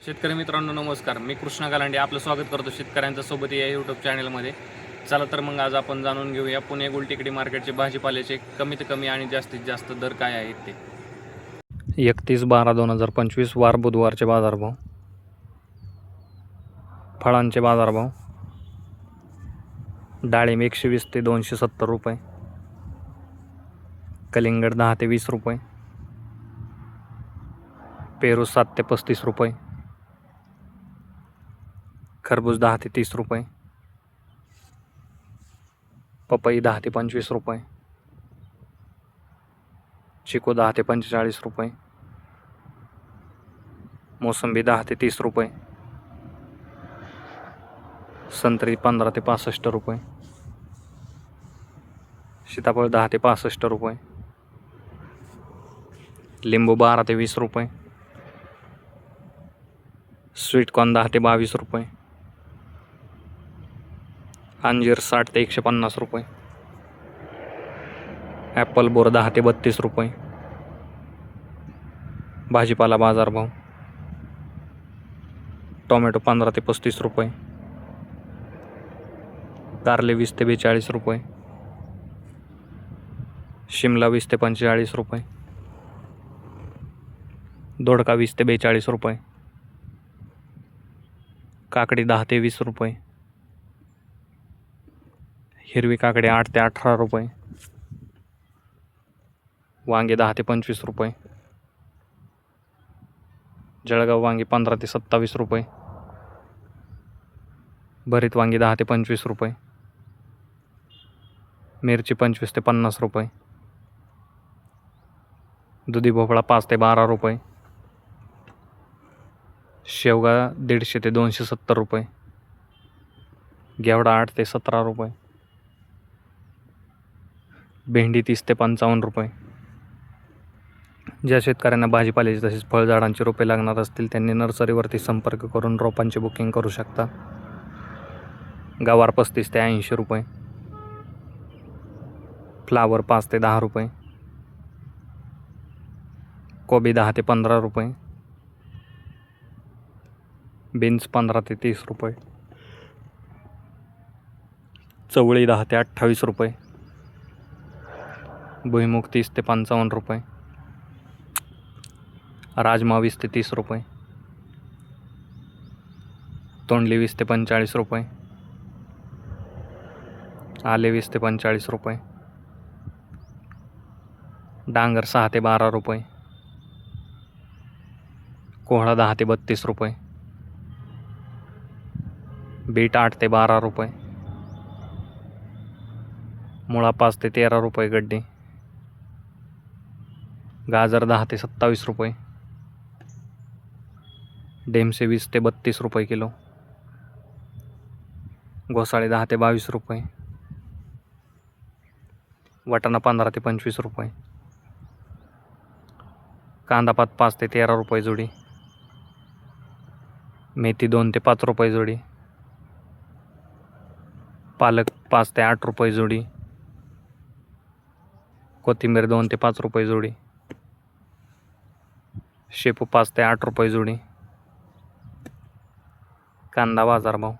शेतकरी मित्रांनो नमस्कार. मी कृष्णा गालांडे आपलं स्वागत करतो शेतकऱ्यांच्या सोबत या यूट्यूब चॅनलमध्ये. चला तर मग आज आपण जाणून घेऊया पुणे गुलटेकडी मार्केटचे भाजीपाल्याचे कमीत कमी आणि जास्तीत जास्त दर काय आहेत ते. 31/12/2025 वार बुधवारचे बाजारभाव. फळांचे बाजारभाव. डाळिंब 120 ते 270 रुपये, कलिंगड 10 ते 20 रुपये, पेरू 7 ते 35 रुपये, खरबूज 10 ते 30 रुपये, पपई 10 ते 25 रुपये, चिकू 10 ते 45 रुपये, मोसंबी 10 ते 30 रुपये, संत्री 15 ते 65 रुपये, सीताफळ 10 ते 65 रुपये, लिंबू 12 ते 20 रुपये, स्वीटकॉर्न 10 ते 22 रुपये, अंजीर 60 ते 150 रुपये, ॲपल बोर 10 ते 32 रुपये. भाजीपाला बाजारभाव. टोमॅटो 15 ते 35 रुपये, कारले 20 ते 42 रुपये, शिमला 20 ते 45 रुपये, दोडका 20 ते 42 रुपये, काकडी 10 ते 20 रुपये, हिरवी काकडी 8 ते 18 रुपये, वांगे 10 ते 25 रुपये, जळगाव वांगी 15 ते 27 रुपये, भरीत वांगी 10 ते 25 रुपये, मिरची 25 ते 50 रुपये, दुधी भोपळा 5 ते 12 रुपये, शेवगा 150 ते 270 रुपये, घेवडा 8 ते 17 रुपये, भेंडी 30 ते 55 रुपये. ज्या शेतकऱ्यांना भाजीपाल्याची तसेच फळझाडांची रोपे लागणार असतील त्यांनी नर्सरीवरती संपर्क करून रोपांची बुकिंग करू शकता. गवार 35 ते 80 रुपये, फ्लावर 5 ते 10 रुपये, कोबी 10 ते 15 रुपये, बीन्स 15 ते 30 रुपये, चवळी 10 ते 28 रुपये, भुईमुग 30 ते 55 रुपये, राजमा 20 ते 30 रुपये, तोंडली 20 ते 45 रुपये, आले 20 ते 45 रुपये, डांगर 6 ते 12 रुपये, कोहळा 10 ते 32 रुपये, बीट 8 ते 12 रुपये, मुळा 5 ते 13 रुपये गड्डी, गाजर 10 ते 27 रुपये, डेमसे 20 ते 32 रुपये किलो, घोसाळे 10 ते 22 रुपये, वाटाणा 15 ते 25 रुपये, कांदापात 5 ते 13 रुपये जोडी, मेथी 2 ते 5 रुपये जोडी, पालक 5 ते 8 रुपये जोडी, कोथिंबीर 2 ते 5 रुपये जोडी, शेपू 5 ते 8 रुपये जोडी. कांदा बाजारभाव.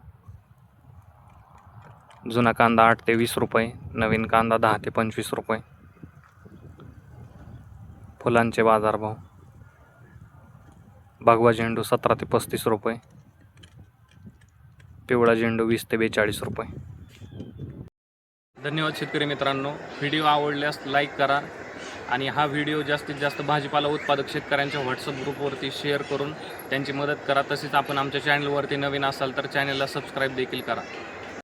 जुना कांदा 8 ते 20 रुपये, नवीन कांदा 10 ते 25 रुपये. फुलांचे बाजारभाव. भगवा झेंडू 17 ते 35 रुपये, पिवळा झेंडू 20 ते 42 रुपये. धन्यवाद शेतकरी मित्रांनो. व्हिडिओ आवडल्यास लाईक करा आणि हा व्हिडिओ जास्तीत जास्त भाजीपाला उत्पादक शेतकऱ्यांच्या व्हॉट्सअप ग्रुपवरती शेअर करून त्यांची मदत करा. तसेच आपण आमच्या चॅनलवरती नवीन असाल तर चॅनलला सबस्क्राईब देखील करा.